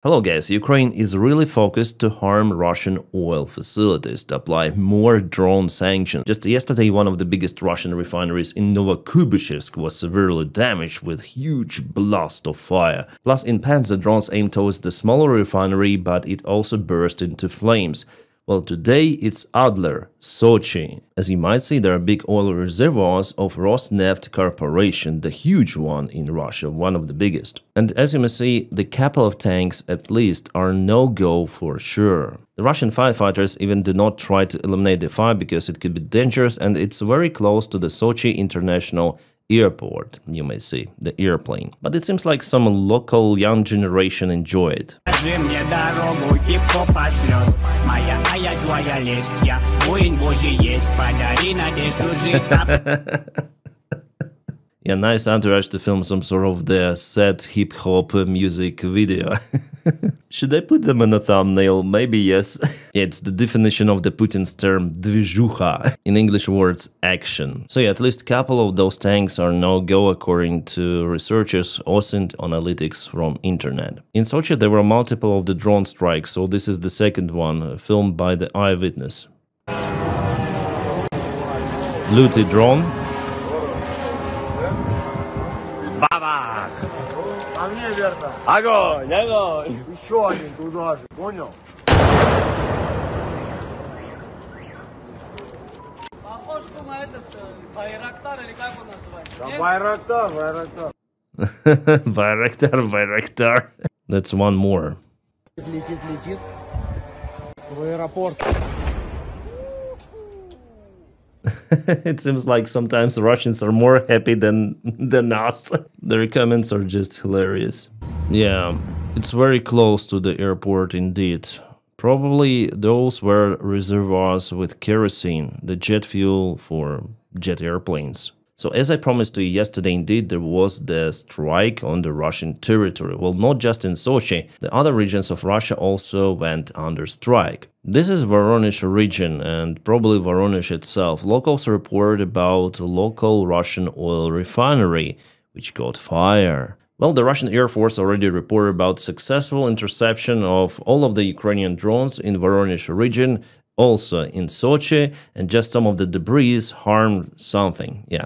Hello guys, Ukraine is really focused to harm Russian oil facilities, to apply more drone sanctions. Just yesterday, one of the biggest Russian refineries in Novokubishevsk was severely damaged with huge blast of fire. Plus, in Pens, the drones aimed towards the smaller refinery, but it also burst into flames. Well, today it's Adler, Sochi. As you might see, there are big oil reservoirs of Rosneft Corporation, the huge one in Russia, one of the biggest. And as you may see, the couple of tanks at least are no-go for sure. The Russian firefighters even do not try to eliminate the fire because it could be dangerous, and it's very close to the Sochi International Airport, you may see, the airplane. But it seems like some local young generation enjoy it. Yeah, nice entourage to film some sort of the sad hip-hop music video. Should I put them in a thumbnail? Maybe yes. Yeah, it's the definition of the Putin's term движуха, in English words action. So yeah, at least a couple of those tanks are no-go according to researchers OSINT analytics from internet. In Sochi there were multiple of the drone strikes, so this is the second one, filmed by the eyewitness. Looted drone. Баба! А мне верно. Огонь, огонь! Еще один туда же, понял? Похож на этот Байрактар или как он называется? Да, Байрактар, Байрактар. Байрактар. That's one more. Летит в аэропорт. It seems like sometimes Russians are more happy than us. Their comments are just hilarious. Yeah, it's very close to the airport indeed. Probably those were reservoirs with kerosene, the jet fuel for jet airplanes. So as I promised to you yesterday, indeed, there was the strike on the Russian territory. Well, not just in Sochi, the other regions of Russia also went under strike. This is Voronezh region and probably Voronezh itself. Locals report about a local Russian oil refinery, which caught fire. Well, the Russian Air Force already reported about successful interception of all of the Ukrainian drones in Voronezh region, also in Sochi, and just some of the debris harmed something, yeah.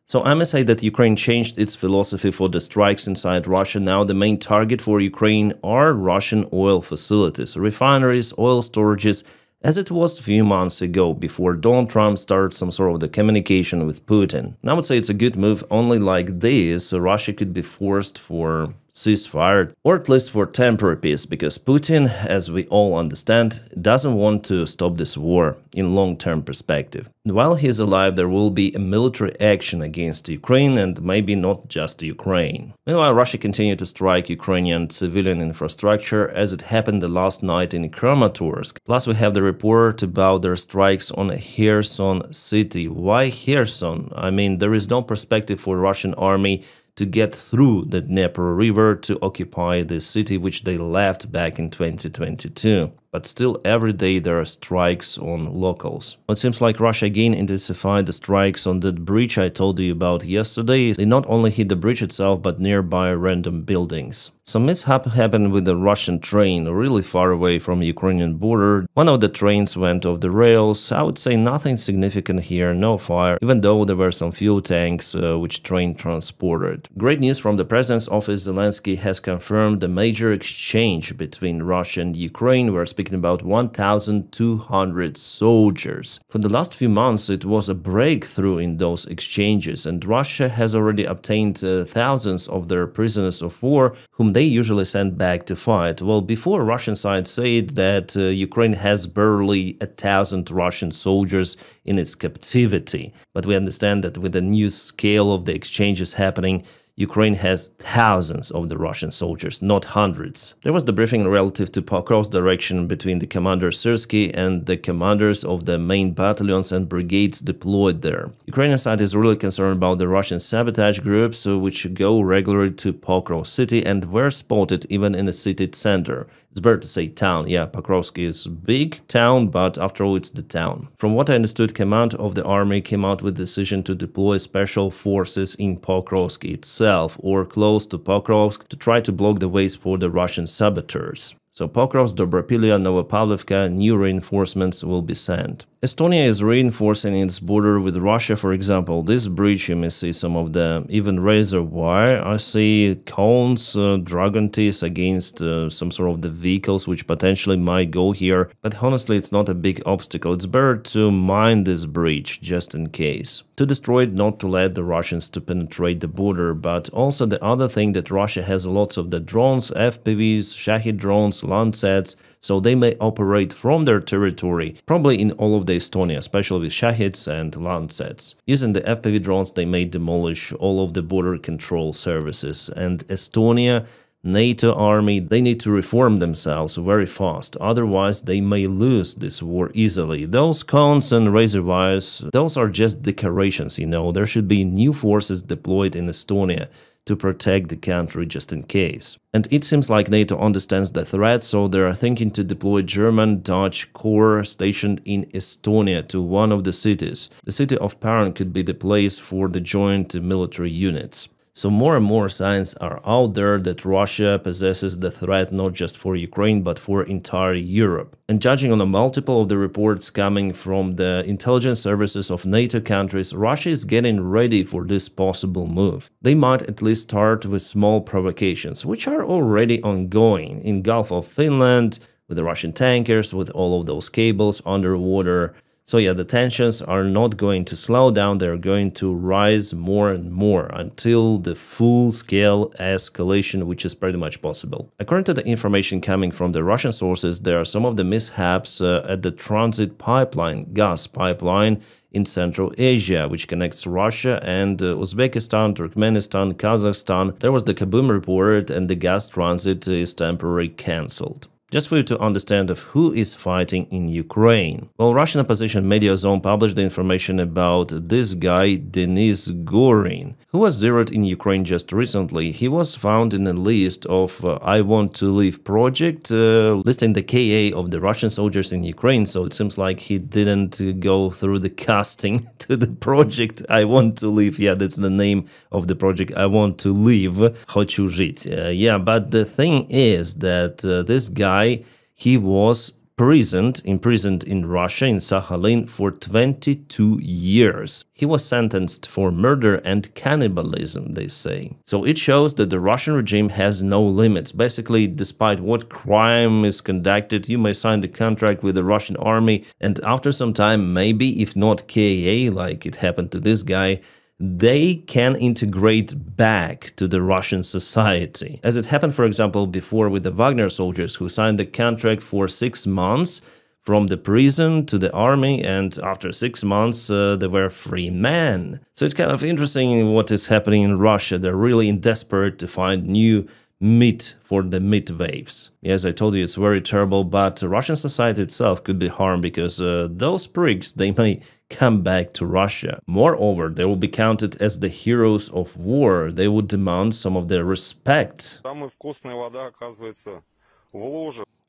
So I must say that Ukraine changed its philosophy for the strikes inside Russia. Now the main target for Ukraine are Russian oil facilities, refineries, oil storages, as it was a few months ago, before Donald Trump started some sort of the communication with Putin. And I would say it's a good move. Only like this, Russia could be forced for ceasefire, or at least for temporary peace, because Putin, as we all understand, doesn't want to stop this war in long-term perspective. While he's alive, there will be a military action against Ukraine, and maybe not just Ukraine. Meanwhile, Russia continued to strike Ukrainian civilian infrastructure, as it happened the last night in Kramatorsk. Plus, we have the report about their strikes on Kherson city. Why Kherson? I mean, there is no perspective for Russian army to get through the Dnieper River to occupy the city which they left back in 2022. But still, every day there are strikes on locals. It seems like Russia again intensified the strikes on that bridge I told you about yesterday. They not only hit the bridge itself, but nearby random buildings. Some mishap happened with the Russian train, really far away from the Ukrainian border. One of the trains went off the rails. I would say nothing significant here, no fire, even though there were some fuel tanks which train transported. Great news from the President's office. Zelensky has confirmed a major exchange between Russia and Ukraine. We're speaking about 1,200 soldiers. For the last few months, it was a breakthrough in those exchanges, and Russia has already obtained thousands of their prisoners of war, whom they usually send back to fight. Well, before, Russian side said that Ukraine has barely 1,000 Russian soldiers in its captivity. But we understand that with the new scale of the exchanges happening, Ukraine has thousands of the Russian soldiers, not hundreds. There was the briefing relative to Pokrovsk direction between the commander Syrsky and the commanders of the main battalions and brigades deployed there. Ukrainian side is really concerned about the Russian sabotage groups which go regularly to Pokrovsk city and were spotted even in the city center. It's better to say town. Yeah, Pokrovsk is big town, but after all, it's the town. From what I understood, command of the army came out with the decision to deploy special forces in Pokrovsk itself. itself or close to Pokrovsk to try to block the ways for the Russian saboteurs. So Pokrovsk, Dobropilia, Novopavlivka, new reinforcements will be sent. Estonia is reinforcing its border with Russia, for example. This bridge, you may see some of the even razor wire. I see cones, dragon teeth against some sort of the vehicles which potentially might go here. But honestly, it's not a big obstacle. It's better to mine this bridge just in case. To destroy it, not to let the Russians to penetrate the border. But also the other thing that Russia has lots of the drones, FPVs, Shahid drones, Landsets, so they may operate from their territory, probably in all of the Estonia, especially with Shahids and Landsets. Using the FPV drones, they may demolish all of the border control services. And Estonia, NATO army, they need to reform themselves very fast, otherwise they may lose this war easily. Those cones and razor wires, those are just decorations, you know. There should be new forces deployed in Estonia to protect the country just in case. And it seems like NATO understands the threat, so they are thinking to deploy German-Dutch corps stationed in Estonia to one of the cities. The city of Paran could be the place for the joint military units. So more and more signs are out there that Russia possesses the threat not just for Ukraine but for entire Europe. And judging on a multiple of the reports coming from the intelligence services of NATO countries, Russia is getting ready for this possible move. They might at least start with small provocations, which are already ongoing in Gulf of Finland, with the Russian tankers, with all of those cables underwater. So yeah, the tensions are not going to slow down, they're going to rise more and more until the full-scale escalation, which is pretty much possible. According to the information coming from the Russian sources, there are some of the mishaps at the transit pipeline, gas pipeline, in Central Asia, which connects Russia and Uzbekistan, Turkmenistan, Kazakhstan. There was the Kaboom report and the gas transit is temporarily cancelled. Just for you to understand of who is fighting in Ukraine. Well, Russian opposition Media Zone published the information about this guy, Denis Gorin, who was zeroed in Ukraine just recently. He was found in a list of I Want to Leave project, listing the KA of the Russian soldiers in Ukraine, so it seems like he didn't go through the casting to the project I Want to Leave. Yeah, that's the name of the project, I Want to Leave, Хочу жить. Yeah, but the thing is that this guy, he was imprisoned in Russia, in Sakhalin, for 22 years. He was sentenced for murder and cannibalism, they say. So it shows that the Russian regime has no limits. Basically, despite what crime is conducted, you may sign the contract with the Russian army, and after some time, maybe, if not KA, like it happened to this guy, they can integrate back to the Russian society. As it happened, for example, before with the Wagner soldiers who signed the contract for 6 months from the prison to the army, and after 6 months they were free men. So it's kind of interesting what is happening in Russia. They're really desperate to find new meat for the meat waves. Yes, I told you it's very terrible, but Russian society itself could be harmed because those prigs, they may come back to Russia. Moreover, they will be counted as the heroes of war. They would demand some of their respect.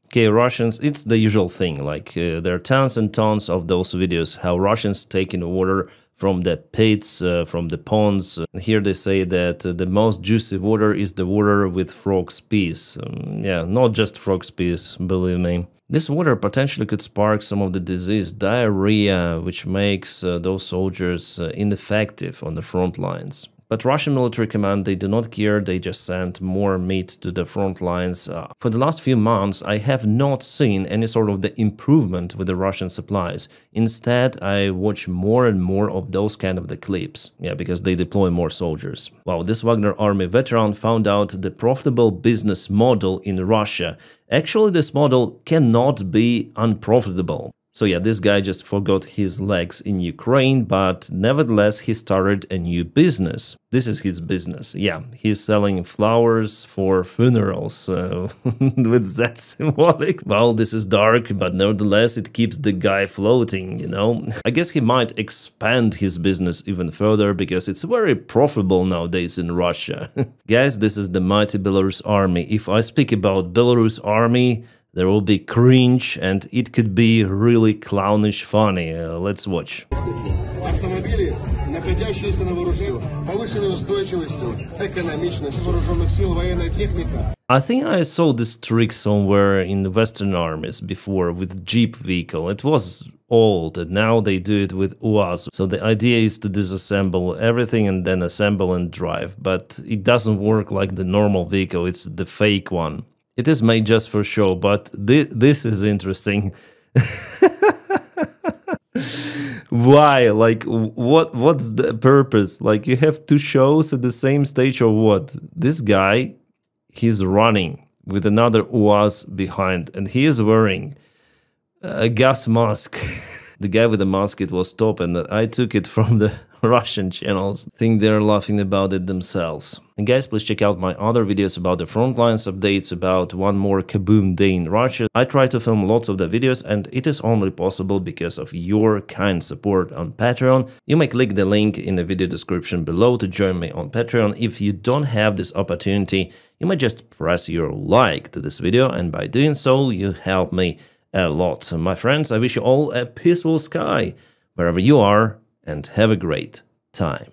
Okay, Russians, it's the usual thing, like there are tons and tons of those videos how Russians take in water from the pits, from the ponds. Here they say that the most juicy water is the water with frog's peas. Yeah, not just frog's peas, believe me. This water potentially could spark some of the disease, diarrhea, which makes those soldiers ineffective on the front lines. But Russian military command, they do not care, they just send more meat to the front lines. For the last few months, I have not seen any sort of the improvement with the Russian supplies. Instead, I watch more and more of those kind of the clips. Yeah, because they deploy more soldiers. Wow, this Wagner army veteran found out the profitable business model in Russia. Actually, this model cannot be unprofitable. So yeah, this guy just forgot his legs in Ukraine, but nevertheless, he started a new business. This is his business. Yeah, he's selling flowers for funerals with that symbolic. Well, this is dark, but nevertheless, it keeps the guy floating, you know. I guess he might expand his business even further because it's very profitable nowadays in Russia. Guys, this is the mighty Belarus army. If I speak about Belarus army, there will be cringe and it could be really clownish funny. Let's watch. находящиеся на вооружении, повышенной устойчивостью, экономичностью вооруженных сил, военная техника. I think I saw this trick somewhere in the Western armies before with Jeep vehicle. It was old and now they do it with UAS. So the idea is to disassemble everything and then assemble and drive. But it doesn't work like the normal vehicle, it's the fake one. It is made just for show, but this is interesting. Why? Like, what's the purpose? Like, you have two shows at the same stage or what? This guy, he's running with another UAS behind, and he is wearing a gas mask. The guy with the mask, it was top, and I took it from the Russian channels. I think they're laughing about it themselves. And guys, please check out my other videos about the front lines updates, about one more Kaboom day in Russia. I try to film lots of the videos, and it is only possible because of your kind support on Patreon. You may click the link in the video description below to join me on Patreon. If you don't have this opportunity, you might just press your like to this video, and by doing so, you help me a lot. My friends, I wish you all a peaceful sky wherever you are, and have a great time.